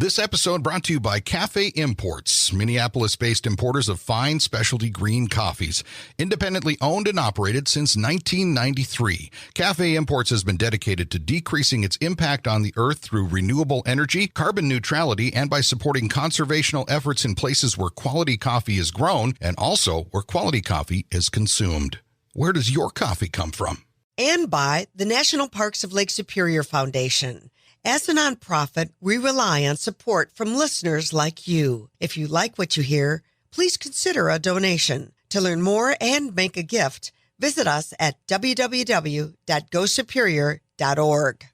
This episode brought to you by Cafe Imports, Minneapolis-based importers of fine specialty green coffees. Independently owned and operated since 1993, Cafe Imports has been dedicated to decreasing its impact on the earth through renewable energy, carbon neutrality, and by supporting conservational efforts in places where quality coffee is grown and also where quality coffee is consumed. Where does your coffee come from? And by the National Parks of Lake Superior Foundation. As a nonprofit, we rely on support from listeners like you. If you like what you hear, please consider a donation. To learn more and make a gift, visit us at www.gosuperior.org.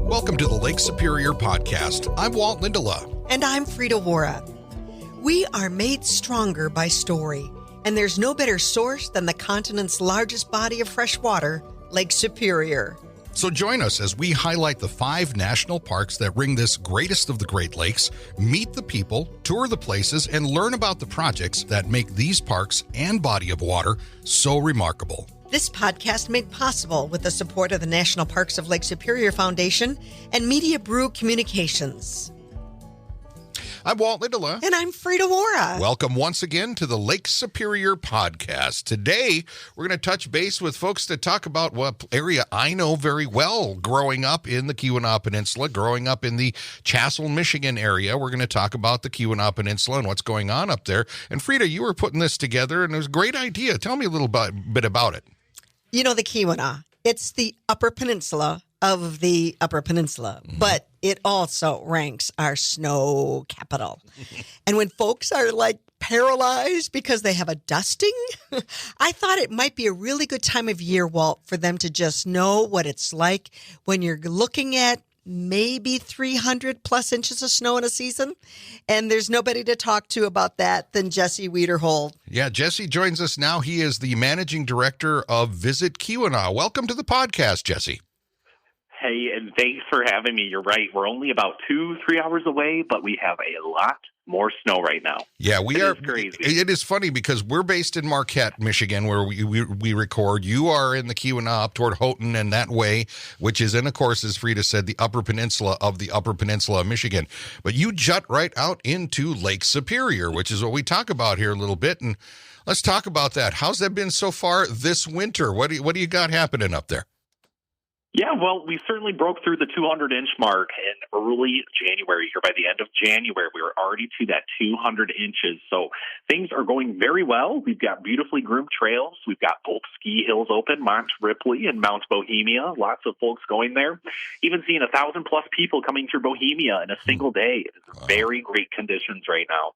Welcome to the Lake Superior Podcast. I'm Walt Lindala. And I'm Frida Waara. We are made stronger by story, and there's no better source than the continent's largest body of fresh water, Lake Superior. So join us as we highlight the 5 national parks that ring this greatest of the Great Lakes, meet the people, tour the places, and learn about the projects that make these parks and body of water so remarkable. This podcast made possible with the support of the National Parks of Lake Superior Foundation and Media Brew Communications. I'm Walt Lindala. And I'm Frida Waara. Welcome once again to the Lake Superior Podcast. Today, we're going to touch base with folks to talk about what area I know very well growing up in the Keweenaw Peninsula, growing up in the Chassell, Michigan area. We're going to talk about the Keweenaw Peninsula and what's going on up there. And Frida, you were putting this together, and it was a great idea. Tell me a little bit about it. You know, the Keweenaw, it's the Upper Peninsula of the Upper Peninsula, but it also ranks our snow capital. And when folks are like paralyzed because they have a dusting, I thought it might be a really good time of year, Walt, for them to just know what it's like when you're looking at maybe 300 plus inches of snow in a season. And there's nobody to talk to about that than Jesse Wiederhold. Yeah, Jesse joins us now. He is the managing director of Visit Keweenaw. Welcome to the podcast, Jesse. Hey, and thanks for having me. You're right. We're only about 2-3 hours away, but we have a lot more snow right now. Yeah, we are. It's crazy. It is funny because we're based in Marquette, Michigan, where we record. You are in the Keweenaw up toward Houghton and that way, which is, and of course, as Frida said, the Upper Peninsula of the Upper Peninsula of Michigan. But you jut right out into Lake Superior, which is what we talk about here a little bit. And let's talk about that. How's that been so far this winter? What do you got happening up there? Yeah, well, we certainly broke through the 200-inch mark in early January. Here by the end of January, we were already to that 200 inches. So things are going very well. We've got beautifully groomed trails. We've got both ski hills open, Mount Ripley and Mount Bohemia. Lots of folks going there. Even seeing 1,000-plus people coming through Bohemia in a single day. It's very great conditions right now.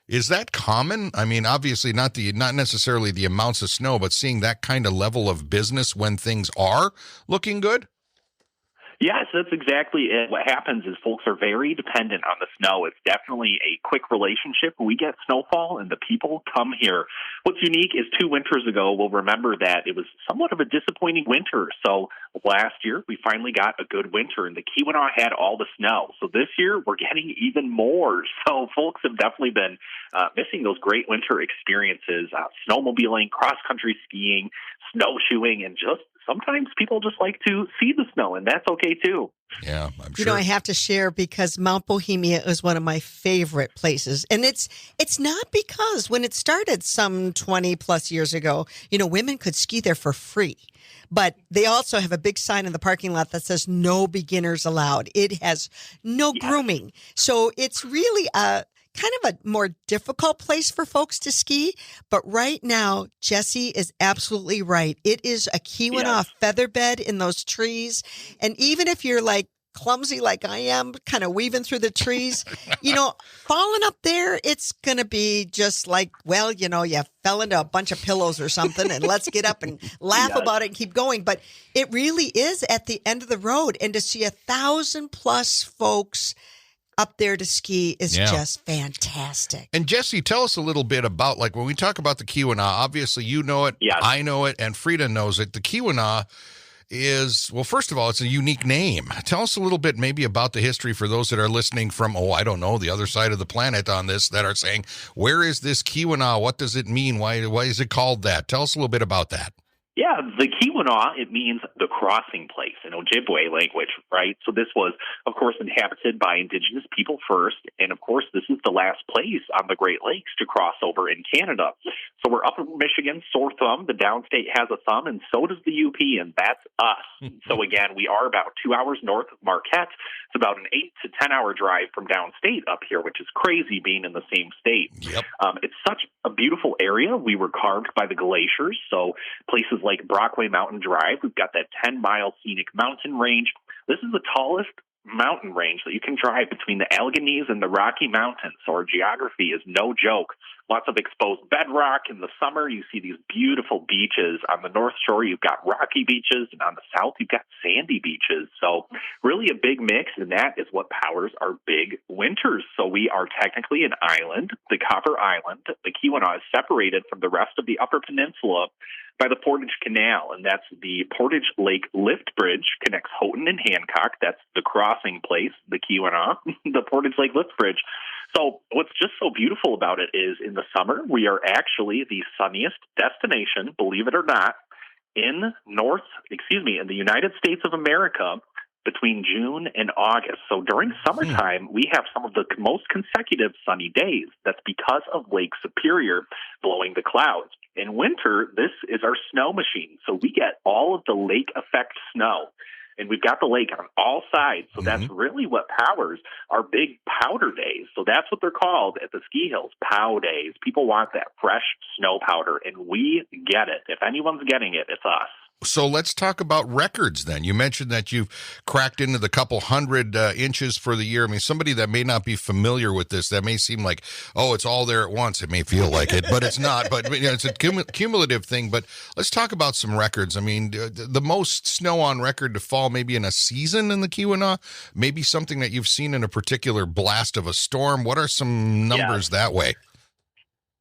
Is that common? I mean, obviously not necessarily the amounts of snow, but seeing that kind of level of business when things are looking good? Yes, that's exactly it. What happens is folks are very dependent on the snow. It's definitely a quick relationship. We get snowfall and the people come here. What's unique is 2 winters ago, we'll remember that it was somewhat of a disappointing winter. So last year, we finally got a good winter and the Keweenaw had all the snow. So this year, we're getting even more. So folks have definitely been missing those great winter experiences, snowmobiling, cross-country skiing, snowshoeing, and just sometimes people just like to see the snow, and that's okay too. Yeah, I'm sure. You know, I have to share because Mount Bohemia is one of my favorite places. And it's not because when it started some 20 plus years ago, you know, women could ski there for free. But they also have a big sign in the parking lot that says no beginners allowed. It has no grooming. So it's really kind of a more difficult place for folks to ski. But right now, Jesse is absolutely right. It is a Keweenaw featherbed in those trees. And even if you're like clumsy like I am, kind of weaving through the trees, you know, falling up there, it's going to be just like, well, you know, you fell into a bunch of pillows or something and let's get up and laugh about it and keep going. But it really is at the end of the road. And to see 1,000+ folks up there to ski is just fantastic. And Jesse, tell us a little bit about, like, when we talk about the Keweenaw, obviously you know it, I know it, and Frida knows it. The Keweenaw, is, well, first of all, it's a unique name. Tell us a little bit maybe about the history for those that are listening from, I don't know, the other side of the planet on this, that are saying, where is this Keweenaw? What does it mean? Why is it called that? Tell us a little bit about that. Yeah, the Keweenaw, it means the crossing place in Ojibwe language, right? So this was, of course, inhabited by indigenous people first. And, of course, this is the last place on the Great Lakes to cross over in Canada. So we're up in Michigan, sore thumb. The downstate has a thumb, and so does the UP, and that's us. So, again, we are about 2 hours north of Marquette. It's about an 8 to 10 hour drive from downstate up here, which is crazy being in the same state. Yep. It's such a beautiful area. We were carved by the glaciers, so places like Brockway Mountain Drive, we've got that 10-mile scenic mountain range. This is the tallest mountain range that you can drive between the Alleghenies and the Rocky Mountains. So our geography is no joke. Lots of exposed bedrock. In the summer, you see these beautiful beaches. On the North Shore, you've got rocky beaches, and on the south, you've got sandy beaches. So really a big mix, and that is what powers our big winters. So we are technically an island, the Copper Island. The Keweenaw is separated from the rest of the Upper Peninsula by the Portage Canal, and that's the Portage Lake Lift Bridge, connects Houghton and Hancock. That's the crossing place, the Keweenaw, the Portage Lake Lift Bridge. So what's just so beautiful about it is in the summer, we are actually the sunniest destination, believe it or not, in the United States of America between June and August. So during summertime, we have some of the most consecutive sunny days. That's because of Lake Superior blowing the clouds. In winter, this is our snow machine. So we get all of the lake effect snow. And we've got the lake on all sides. So that's really what powers our big powder days. So that's what they're called at the ski hills, pow days. People want that fresh snow powder, and we get it. If anyone's getting it, it's us. So let's talk about records then. You mentioned that you've cracked into the couple hundred inches for the year. I mean, somebody that may not be familiar with this, that may seem like, it's all there at once. It may feel like it, but it's not. But it's a cumulative thing. But let's talk about some records. I mean, the most snow on record to fall maybe in a season in the Keweenaw, maybe something that you've seen in a particular blast of a storm. What are some numbers that way?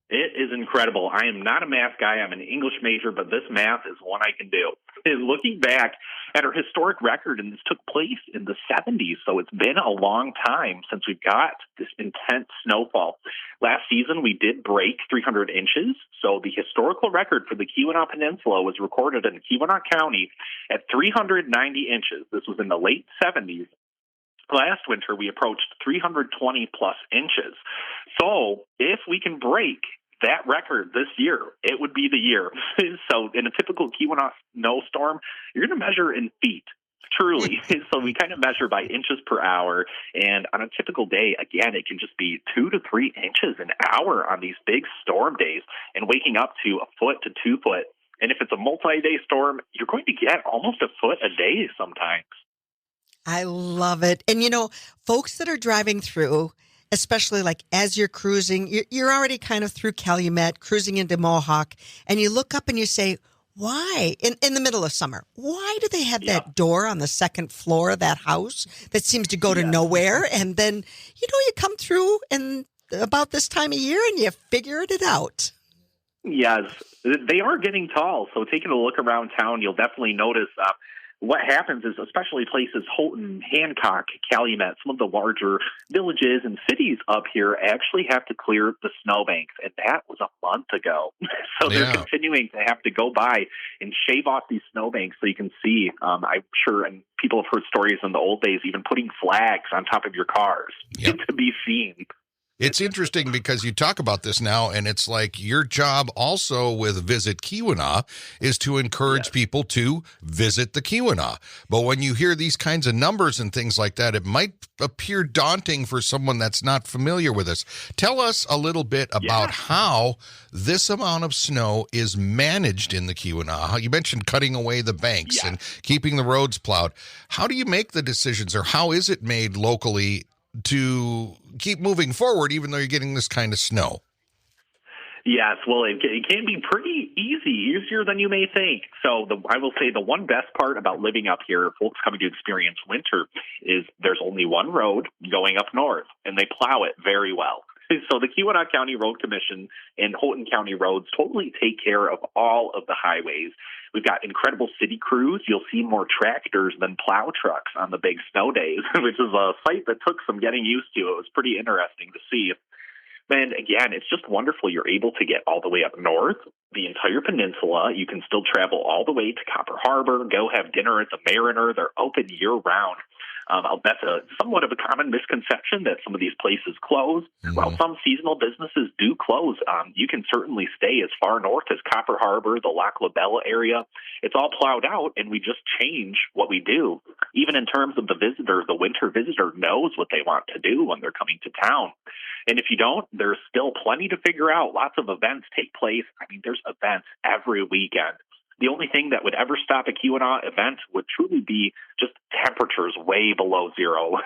It is incredible. I am not a math guy. I'm an English major, but this math is one I can do. Looking back at our historic record, and this took place in the 70s, so it's been a long time since we've got this intense snowfall. Last season, we did break 300 inches, so the historical record for the Keweenaw Peninsula was recorded in Keweenaw County at 390 inches. This was in the late 70s. Last winter, we approached 320 plus inches. So if we can break that record this year, it would be the year. So in a typical Keweenaw snowstorm, you're going to measure in feet, truly. So we kind of measure by inches per hour. And on a typical day, again, it can just be 2 to 3 inches an hour on these big storm days, and waking up to 1 foot to 2 foot. And if it's a multi-day storm, you're going to get almost 1 foot a day sometimes. I love it. And, folks that are driving through, especially like as you're cruising, you're already kind of through Calumet, cruising into Mohawk, and you look up and you say, why? In the middle of summer, why do they have that door on the second floor of that house that seems to go to nowhere? And then, you come through and about this time of year and you figured it out. Yes, they are getting tall. So taking a look around town, you'll definitely notice what happens is, especially places, Houghton, Hancock, Calumet, some of the larger villages and cities up here actually have to clear the snowbanks, and that was a month ago. So they're continuing to have to go by and shave off these snowbanks so you can see, I'm sure, and people have heard stories in the old days, even putting flags on top of your cars to be seen. It's interesting because you talk about this now, and it's like your job also with Visit Keweenaw is to encourage people to visit the Keweenaw. But when you hear these kinds of numbers and things like that, it might appear daunting for someone that's not familiar with this. Tell us a little bit about how this amount of snow is managed in the Keweenaw. You mentioned cutting away the banks and keeping the roads plowed. How do you make the decisions, or how is it made locally to keep moving forward, even though you're getting this kind of snow? Yes, well, it can be pretty easy, easier than you may think. So I will say the one best part about living up here, folks coming to experience winter, is there's only one road going up north, and they plow it very well. So the Keweenaw County Road Commission and Houghton County Roads totally take care of all of the highways. We've got incredible city crews. You'll see more tractors than plow trucks on the big snow days, which is a sight that took some getting used to. It was pretty interesting to see. And again, it's just wonderful. You're able to get all the way up north, the entire peninsula. You can still travel all the way to Copper Harbor, go have dinner at the Mariner. They're open year-round. That's somewhat of a common misconception that some of these places close. Mm-hmm. While some seasonal businesses do close, you can certainly stay as far north as Copper Harbor, the Lac La Belle area. It's all plowed out, and we just change what we do. Even in terms of the visitor, the winter visitor knows what they want to do when they're coming to town. And if you don't, there's still plenty to figure out. Lots of events take place. I mean, there's events every weekend. The only thing that would ever stop a Keweenaw event would truly be just temperatures way below zero.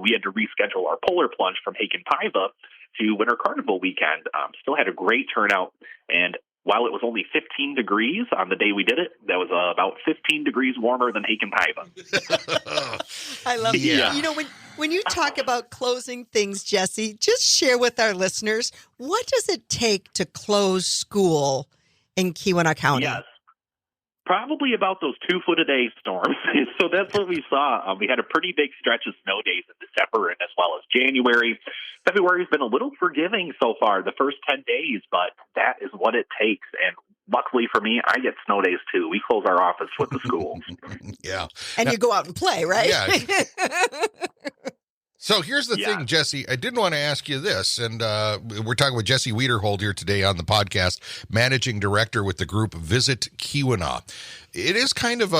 We had to reschedule our polar plunge from Haken-Paiva to Winter Carnival weekend. Still had a great turnout, and while it was only 15 degrees on the day we did it, that was about 15 degrees warmer than Haken-Paiva. I love it. Yeah. You know, when you talk about closing things, Jesse, just share with our listeners, what does it take to close school in Keweenaw County? Yes. Probably about those 2-foot-a-day storms. So that's what we saw. We had a pretty big stretch of snow days in December and as well as January. February's been a little forgiving so far, the first 10 days, but that is what it takes. And luckily for me, I get snow days too. We close our office with the schools. Yeah. And you go out and play, right? Yeah. So here's the thing, Jesse. I did want to ask you this, and we're talking with Jesse Wiederhold here today on the podcast, managing director with the group Visit Keweenaw. It is kind of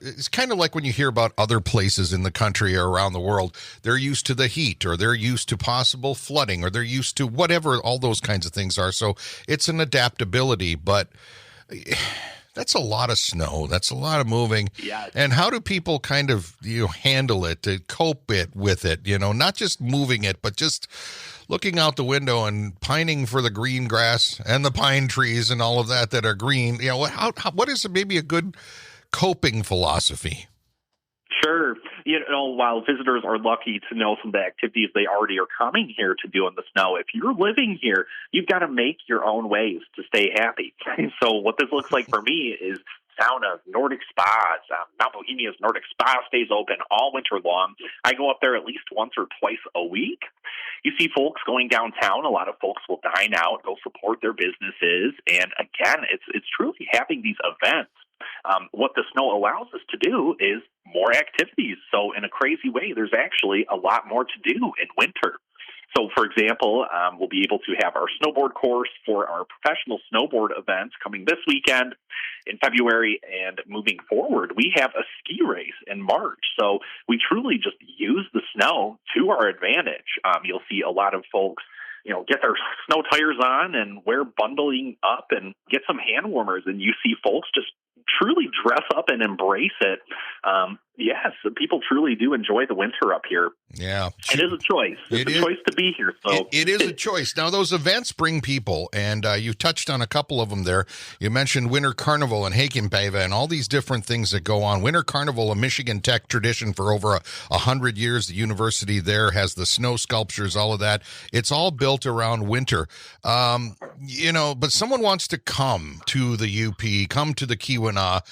it's kind of like when you hear about other places in the country or around the world. They're used to the heat, or they're used to possible flooding, or they're used to whatever all those kinds of things are. So it's an adaptability, but that's a lot of snow. That's a lot of moving. Yeah. And how do people kind of handle it, to cope with it? Not just moving it, but just looking out the window and pining for the green grass and the pine trees and all of that are green. What is maybe a good coping philosophy? Sure. While visitors are lucky to know some of the activities they already are coming here to do in the snow, if you're living here, you've got to make your own ways to stay happy. So what this looks like for me is saunas, Nordic spas. Mount Bohemia's Nordic Spa stays open all winter long. I go up there at least once or twice a week. You see folks going downtown. A lot of folks will dine out, go support their businesses. And again, it's truly having these events. What the snow allows us to do is more activities. So in a crazy way, there's actually a lot more to do in winter. So, for example, we'll be able to have our snowboard course for our professional snowboard events coming this weekend in February, and moving forward, we have a ski race in March. So we truly just use the snow to our advantage. You'll see a lot of folks get their snow tires on and wear bundling up and get some hand warmers, and you see folks just truly dress up and embrace it. Yes, people truly do enjoy the winter up here. Yeah. It is a choice. It's a choice to be here. So it is a choice. Now, those events bring people, and you touched on a couple of them there. You mentioned Winter Carnival and Haken-Paiva and all these different things that go on. Winter Carnival, a Michigan Tech tradition for over 100 years. The university there has the snow sculptures, all of that. It's all built around winter. But someone wants to come to the UP, come to the Keweenaw.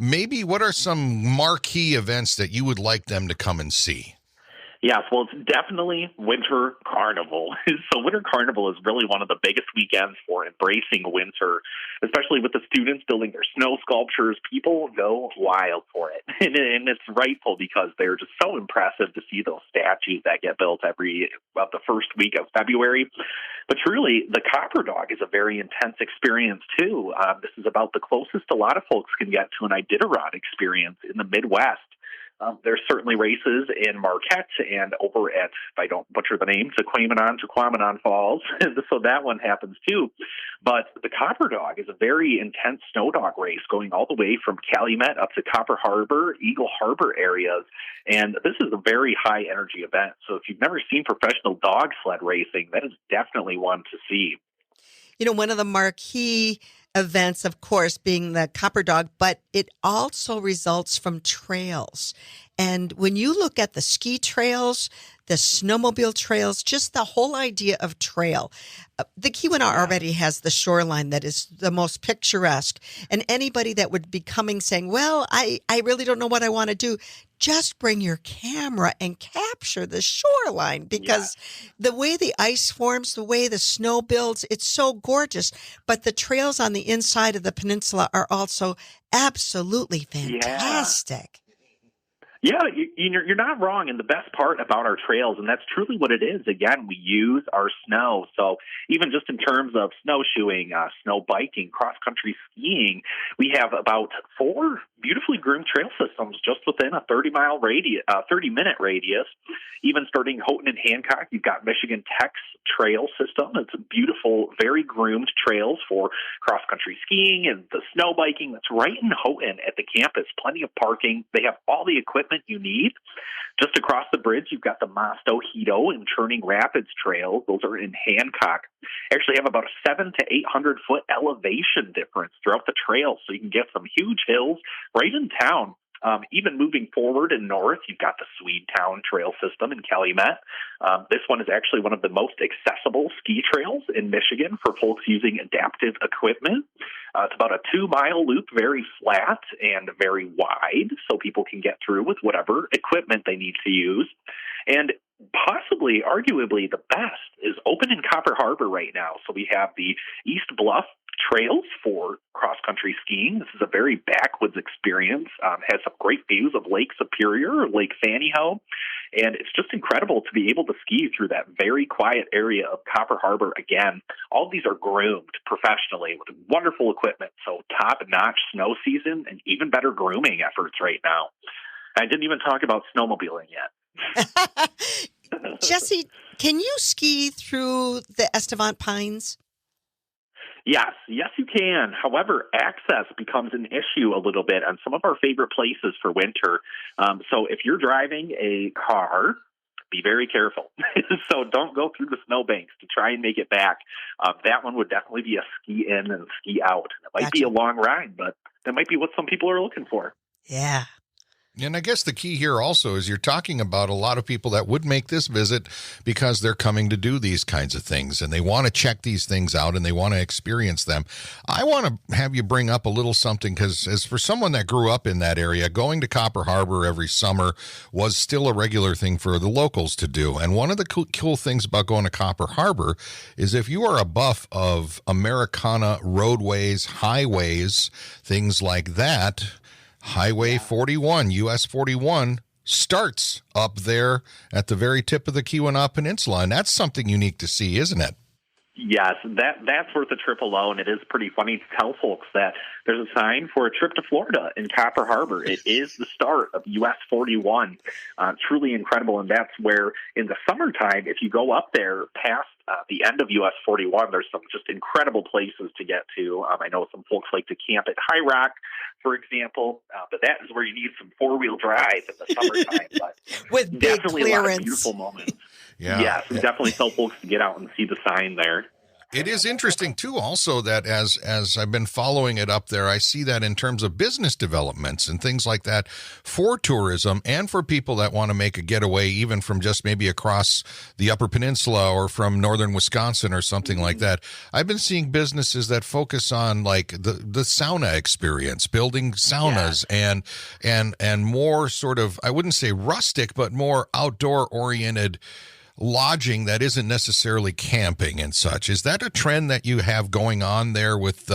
Maybe what are some marquee events that you would like them to come and see? Yes, well, it's definitely Winter Carnival. So Winter Carnival is really one of the biggest weekends for embracing winter, especially with the students building their snow sculptures. People go wild for it. And it's rightful, because they're just so impressive to see those statues that get built the first week of February. But truly, the Copper Dog is a very intense experience, too. This is about the closest a lot of folks can get to an Iditarod experience in the Midwest. There's certainly races in Marquette and over at, if I don't butcher the name, Keweenaw Falls. So that one happens too. But the Copper Dog is a very intense snow dog race going all the way from Calumet up to Copper Harbor, Eagle Harbor areas. And this is a very high energy event. So if you've never seen professional dog sled racing, that is definitely one to see. One of the marquee events, of course, being the Copper Dog, but it also results from trails. And when you look at the ski trails, the snowmobile trails, just the whole idea of trail. The Keweenaw already has the shoreline that is the most picturesque. And anybody that would be coming saying, well, I really don't know what I want to do, just bring your camera and capture the shoreline, because the way the ice forms, the way the snow builds, it's so gorgeous. But the trails on the inside of the peninsula are also absolutely fantastic. Yeah, you're not wrong. And the best part about our trails, and that's truly what it is, again, we use our snow. So even just in terms of snowshoeing, snow biking, cross-country skiing, we have about 4 beautifully groomed trail systems just within a 30-minute radius. Even starting Houghton and Hancock, you've got Michigan Tech's trail system. It's beautiful, very groomed trails for cross-country skiing and the snow biking. That's right in Houghton at the campus. Plenty of parking. They have all the equipment you need. Just across the bridge, you've got the Mosto-Hito and Churning Rapids trails. Those are in Hancock. Actually have about a 700 to 800 foot elevation difference throughout the trail, so you can get some huge hills right in town. Even moving forward and north, you've got the Swedetown Trail System in Calumet. This one is actually one of the most accessible ski trails in Michigan for folks using adaptive equipment. It's about a 2-mile loop, very flat and very wide, so people can get through with whatever equipment they need to use. And possibly, arguably, the best is open in Copper Harbor right now. So we have the East Bluff trails for cross-country skiing. This is a very backwoods experience. Has some great views of Lake Superior, Lake Fanny Ho, and it's just incredible to be able to ski through that very quiet area of Copper Harbor. Again, all of these are groomed professionally with wonderful equipment, so top-notch snow season and even better grooming efforts right now. I didn't even talk about snowmobiling yet. Jesse, can you ski through the Estevan Pines? Yes, you can. However, access becomes an issue a little bit on some of our favorite places for winter. So if you're driving a car, be very careful. So don't go through the snowbanks to try and make it back. That one would definitely be a ski in and ski out. It might be a long ride, but that might be what some people are looking for. Yeah. And I guess the key here also is you're talking about a lot of people that would make this visit because they're coming to do these kinds of things and they want to check these things out and they want to experience them. I want to have you bring up a little something, because as for someone that grew up in that area, going to Copper Harbor every summer was still a regular thing for the locals to do. And one of the cool things about going to Copper Harbor is if you are a buff of Americana roadways, highways, things like that, Highway 41, US 41, starts up there at the very tip of the Keweenaw Peninsula, and that's something unique to see, isn't it? Yes, that's worth a trip alone. It is pretty funny to tell folks that there's a sign for a trip to Florida in Copper Harbor. It is the start of US 41. Truly incredible, and that's where in the summertime, if you go up there past the end of US 41, there's some just incredible places to get to. I know some folks like to camp at High Rock, for example, but that is where you need some four-wheel drive in the summertime. But with big definitely clearance. A lot of beautiful moments. Yeah. Yes, we definitely tell folks to get out and see the sign there. It is interesting, too, also, that as I've been following it up there, I see that in terms of business developments and things like that for tourism and for people that want to make a getaway, even from just maybe across the Upper Peninsula or from northern Wisconsin or something like that. I've been seeing businesses that focus on like the sauna experience, building saunas and more sort of, I wouldn't say rustic, but more outdoor oriented lodging that isn't necessarily camping and such. Is that a trend that you have going on there with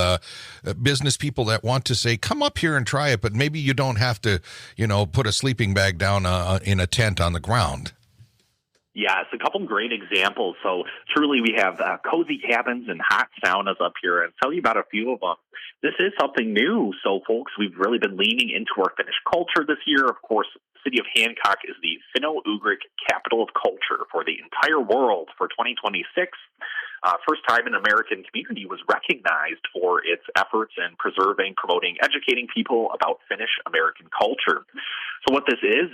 business people that want to say, come up here and try it, but maybe you don't have to, put a sleeping bag down in a tent on the ground? Yeah, it's a couple great examples. So truly we have cozy cabins and hot saunas up here, and I'll tell you about a few of them. This is something new. So folks, we've really been leaning into our Finnish culture this year. Of course, the city of Hancock is the Finno-Ugric capital of culture for the entire world for 2026. First time an American community was recognized for its efforts in preserving, promoting, educating people about Finnish American culture. So what this is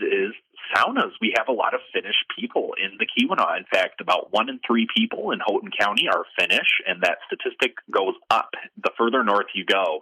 saunas, we have a lot of Finnish people in the Keweenaw. In fact, about 1 in 3 people in Houghton County are Finnish, and that statistic goes up the further north you go.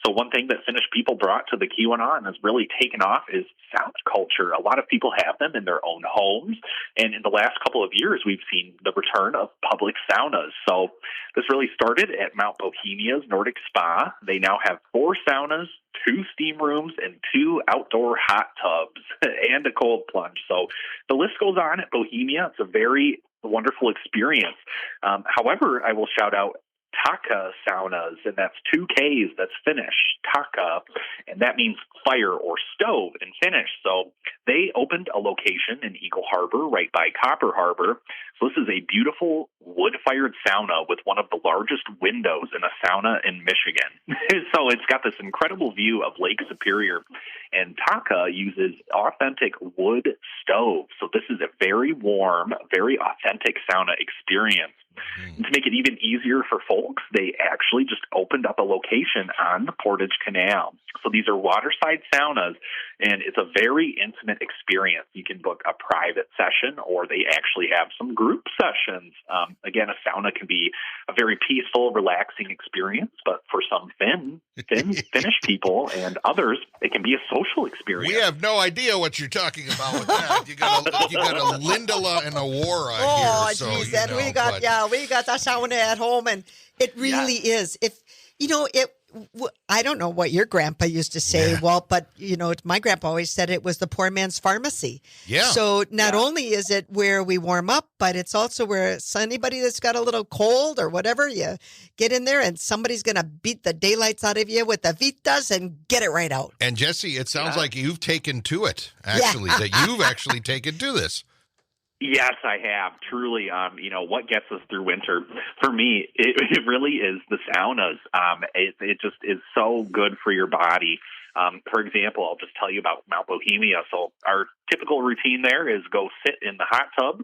So one thing that Finnish people brought to the Keweenaw and has really taken off is sauna culture. A lot of people have them in their own homes, and in the last couple of years, we've seen the return of public saunas. So this really started at Mount Bohemia's Nordic Spa. They now have 4 saunas, 2 steam rooms, and 2 outdoor hot tubs, and a cold plunge. So the list goes on at Bohemia. It's a very wonderful experience. However, I will shout out Taka saunas, and that's 2 Ks, that's Finnish, Taka, and that means fire or stove in Finnish. So they opened a location in Eagle Harbor, right by Copper Harbor. So this is a beautiful wood-fired sauna with one of the largest windows in a sauna in Michigan. So it's got this incredible view of Lake Superior, and Taka uses authentic wood stove. So this is a very warm, very authentic sauna experience. And to make it even easier for folks, they actually just opened up a location on the Portage Canal. So these are waterside saunas, and it's a very intimate experience. You can book a private session, or they actually have some group sessions. Again, a sauna can be a very peaceful, relaxing experience, but for some Finnish people and others, it can be a social experience. We have no idea what you're talking about with that. You got a Lindala and a Waara here. So, geez, and we got the sauna at home, and it really is. If I don't know what your grandpa used to say, Walt, but my grandpa always said it was the poor man's pharmacy. Yeah. So not only is it where we warm up, but it's also where anybody that's got a little cold or whatever, you get in there and somebody's going to beat the daylights out of you with the Vitas and get it right out. And Jesse, it sounds like you've taken to it, actually, that you've actually taken to this. Yes, I have. Truly, what gets us through winter, for me, it really is the saunas. It just is so good for your body. For example, I'll just tell you about Mount Bohemia. So our typical routine there is go sit in the hot tub,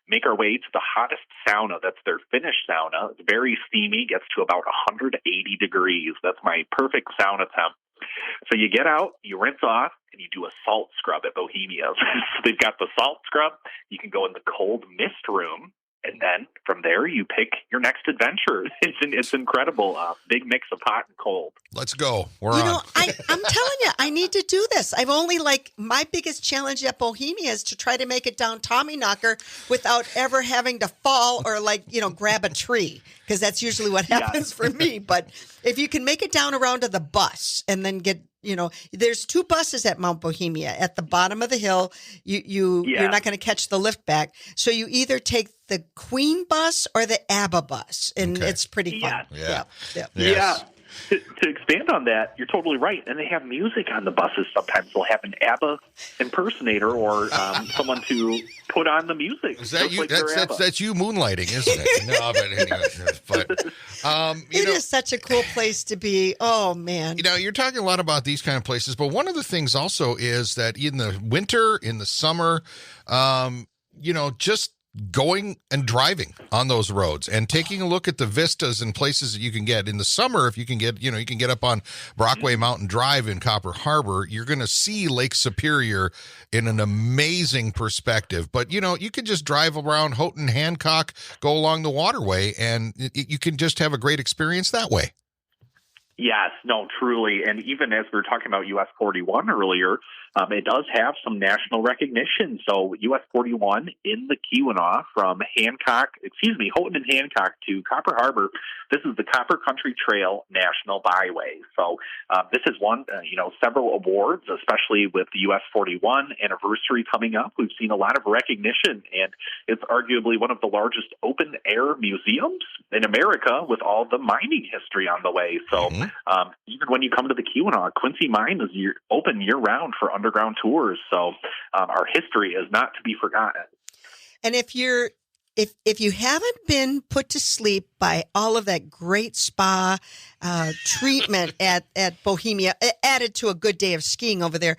make our way to the hottest sauna. That's their Finnish sauna. It's very steamy, gets to about 180 degrees. That's my perfect sauna temp. So you get out, you rinse off, and you do a salt scrub at Bohemia. So they've got the salt scrub. You can go in the cold mist room, and then from there you pick your next adventure. It's incredible. Big mix of hot and cold. Let's go. We're on. I'm telling you, I need to do this. I've only my biggest challenge at Bohemia is to try to make it down Tommyknocker without ever having to fall or grab a tree, because that's usually what happens for me. But if you can make it down around to the bus and then get, there's 2 buses at Mount Bohemia. At the bottom of the hill, you're not going to catch the lift back. So you either take the Queen bus or the ABBA bus, and it's pretty fun. Yeah. To expand on that, you're totally right. And they have music on the buses sometimes. They'll have an ABBA impersonator or someone to put on the music. Is that you? Like that's you moonlighting, isn't it? No, but anyway. It is such a cool place to be. Oh, man. You're talking a lot about these kind of places, but one of the things also is that in the winter, in the summer, just going and driving on those roads and taking a look at the vistas and places that you can get in the summer. If you can get, you can get up on Brockway Mountain Drive in Copper Harbor, you're going to see Lake Superior in an amazing perspective. But, you could just drive around Houghton, Hancock, go along the waterway, and you can just have a great experience that way. Yes, no, truly. And even as we were talking about US 41 earlier, it does have some national recognition. So US 41 in the Keweenaw from Houghton and Hancock to Copper Harbor, this is the Copper Country Trail National Byway. So this has won, several awards, especially with the US 41 anniversary coming up. We've seen a lot of recognition, and it's arguably one of the largest open-air museums in America with all the mining history on the way. So even when you come to the Keweenaw, Quincy Mine is open year-round for underground tours. So our history is not to be forgotten. And if you haven't been put to sleep by all of that great spa treatment at Bohemia, added to a good day of skiing over there,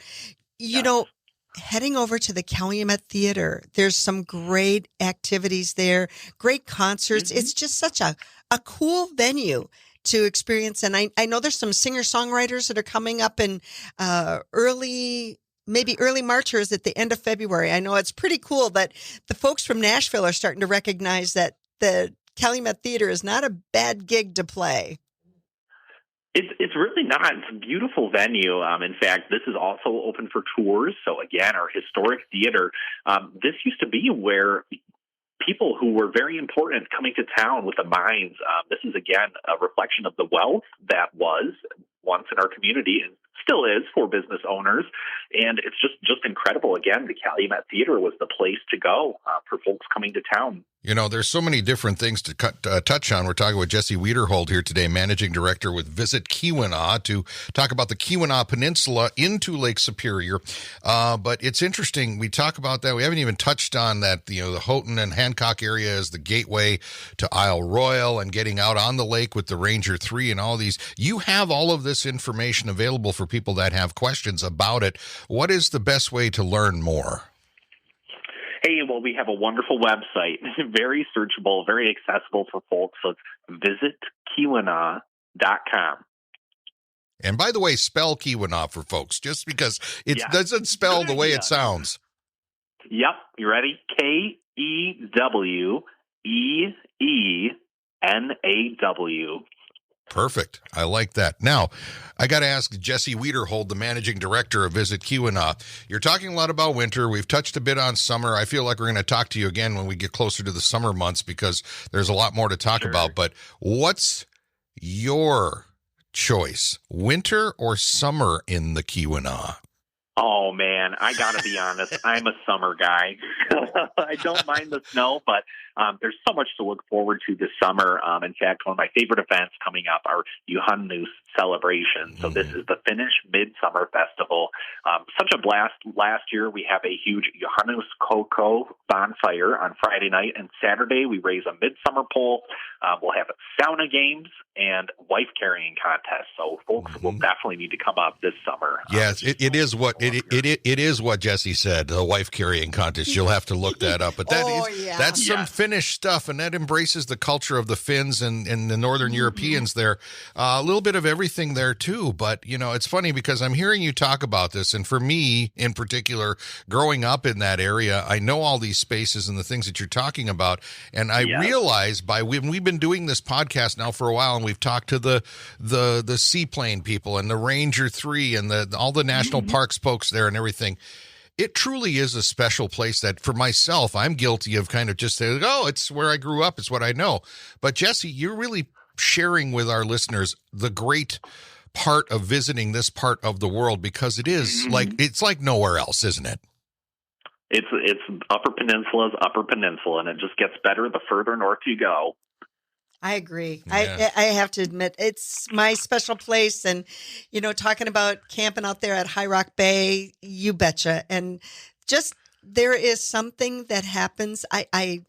heading over to the Calumet Theater, there's some great activities there, great concerts. It's just such a cool venue to experience. And I know there's some singer-songwriters that are coming up in early maybe early March, or is it the end of February? I know it's pretty cool that the folks from Nashville are starting to recognize that the Calumet Theater is not a bad gig to play. It's really not. It's a beautiful venue. In fact, this is also open for tours. So again, our historic theater, this used to be where people who were very important coming to town with the mines. This is, again, a reflection of the wealth that was once in our community and still is for business owners. And it's just incredible. Again, the Calumet Theater was the place to go for folks coming to town. You know, there's so many different things to touch on. We're talking with Jesse Wiederhold here today, Managing Director with Visit Keweenaw, to talk about the Keweenaw Peninsula into Lake Superior. But it's interesting. We talk about that. We haven't even touched on that, the Houghton and Hancock area is the gateway to Isle Royale and getting out on the lake with the Ranger 3 and all these. You have all of this information available for people that have questions about it. What is the best way to learn more? Hey, well, we have a wonderful website, very searchable, very accessible for folks. So it's visitkeweenaw.com. And by the way, spell Keweenaw for folks, just because it doesn't spell the way it sounds. Yep. You ready? Keweenaw. Perfect. I like that. Now, I got to ask Jesse Wiederhold, the Managing Director of Visit Keweenaw. You're talking a lot about winter. We've touched a bit on summer. I feel like we're going to talk to you again when we get closer to the summer months because there's a lot more to talk about. But what's your choice, winter or summer in the Keweenaw? Oh, man, I got to be honest. I'm a summer guy. I don't mind the snow, but there's so much to look forward to this summer. In fact, one of my favorite events coming up are Juhannus celebration. So this is the Finnish Midsummer Festival. Such a blast. Last year, we have a huge Juhannus Koko bonfire on Friday night, and Saturday we raise a midsummer pole. We'll have sauna games and wife carrying contests. So folks will definitely need to come up this summer. Yes, it is what it is what Jesse said, the wife carrying contest. You'll have to look that up. But that's some Finnish stuff, and that embraces the culture of the Finns and the Northern Europeans there. A little bit of everything there too. But, it's funny because I'm hearing you talk about this, and for me in particular, growing up in that area, I know all these spaces and the things that you're talking about. And I realize when we've been doing this podcast now for a while, and we've talked to the seaplane people and the Ranger 3 and all the national parks folks there and everything. It truly is a special place that, for myself, I'm guilty of kind of just saying, oh, it's where I grew up. It's what I know. But, Jesse, you're really sharing with our listeners the great part of visiting this part of the world because it is it's like nowhere else, isn't it? It's Upper Peninsula's Upper Peninsula, and it just gets better the further north you go. I agree. Yeah. I have to admit, it's my special place. And, talking about camping out there at High Rock Bay, you betcha. And just there is something that happens. I've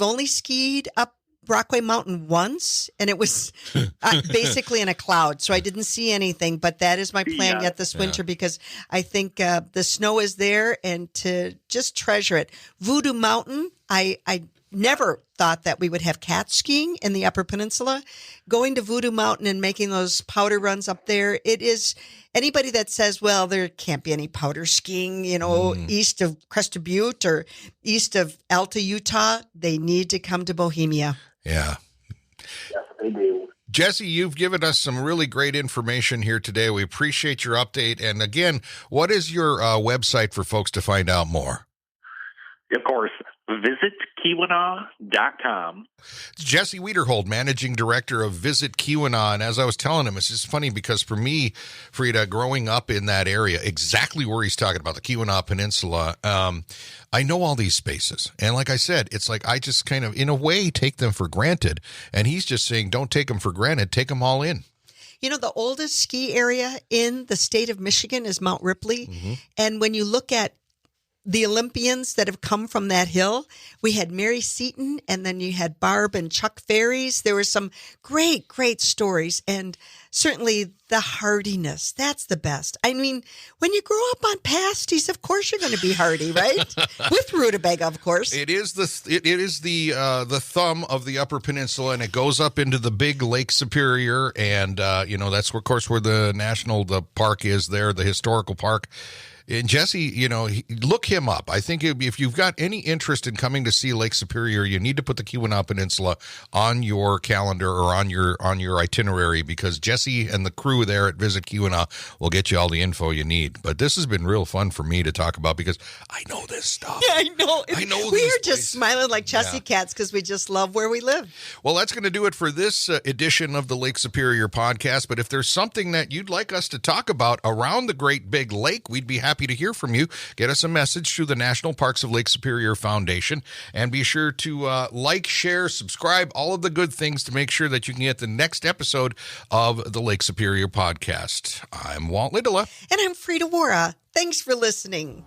only skied up Brockway Mountain once, and it was basically in a cloud, so I didn't see anything. But that is my plan yet this winter because I think the snow is there, and to just treasure it. Voodoo Mountain, I never thought that we would have cat skiing in the Upper Peninsula. Going to Voodoo Mountain and making those powder runs up there, it is anybody that says, well, there can't be any powder skiing, east of Crested Butte or east of Alta, Utah, they need to come to Bohemia. Yeah. Yes, they do. Jesse, you've given us some really great information here today. We appreciate your update. And again, what is your website for folks to find out more? Of course, visitkeweenaw.com. Jesse Wiederhold, Managing Director of Visit Keweenaw. And as I was telling him, it's just funny because for me, Frida, growing up in that area, exactly where he's talking about, the Keweenaw Peninsula, I know all these spaces. And like I said, it's like I just kind of, in a way, take them for granted. And he's just saying, don't take them for granted, take them all in. The oldest ski area in the state of Michigan is Mount Ripley. And when you look at the Olympians that have come from that hill, we had Mary Seton, and then you had Barb and Chuck Ferries. There were some great, great stories, and certainly the hardiness. That's the best. I mean, when you grow up on pasties, of course you're going to be hardy, right? With rutabaga, of course. It is the thumb of the Upper Peninsula, and it goes up into the big Lake Superior, and that's of course where the park is there, the historical park. And Jesse, look him up. I think if you've got any interest in coming to see Lake Superior, you need to put the Keweenaw Peninsula on your calendar or on your itinerary, because Jesse and the crew there at Visit Keweenaw will get you all the info you need. But this has been real fun for me to talk about because I know this stuff. Yeah, I know. We are just places. smiling like Chelsea cats because we just love where we live. Well, that's going to do it for this edition of the Lake Superior podcast. But if there's something that you'd like us to talk about around the Great Big Lake, we'd be happy to hear from you. Get us a message through the National Parks of Lake Superior Foundation, and be sure to like, share, subscribe, all of the good things to make sure that you can get the next episode of the Lake Superior podcast. I'm Walt Lindala. And I'm Frida Waara. Thanks for listening.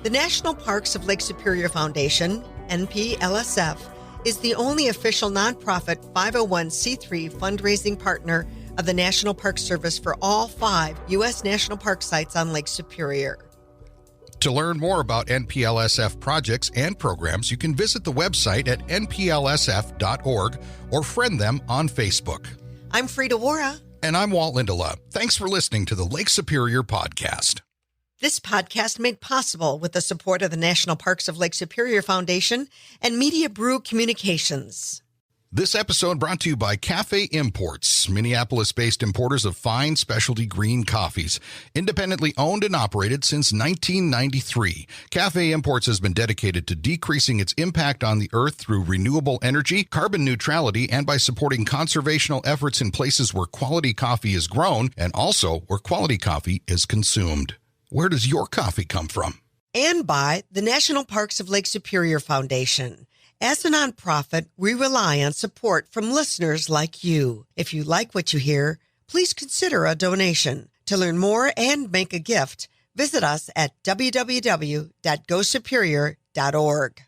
The National Parks of Lake Superior Foundation, NPLSF, is the only official nonprofit 501c3 fundraising partner of the National Park Service for all 5 U.S. national park sites on Lake Superior. To learn more about NPLSF projects and programs, you can visit the website at nplsf.org or friend them on Facebook. I'm Frida Waara. And I'm Walt Lindala. Thanks for listening to the Lake Superior podcast. This podcast made possible with the support of the National Parks of Lake Superior Foundation and Media Brew Communications. This episode brought to you by Cafe Imports, Minneapolis-based importers of fine specialty green coffees. Independently owned and operated since 1993, Cafe Imports has been dedicated to decreasing its impact on the earth through renewable energy, carbon neutrality, and by supporting conservational efforts in places where quality coffee is grown and also where quality coffee is consumed. Where does your coffee come from? And by the National Parks of Lake Superior Foundation. As a nonprofit, we rely on support from listeners like you. If you like what you hear, please consider a donation. To learn more and make a gift, visit us at www.gosuperior.org.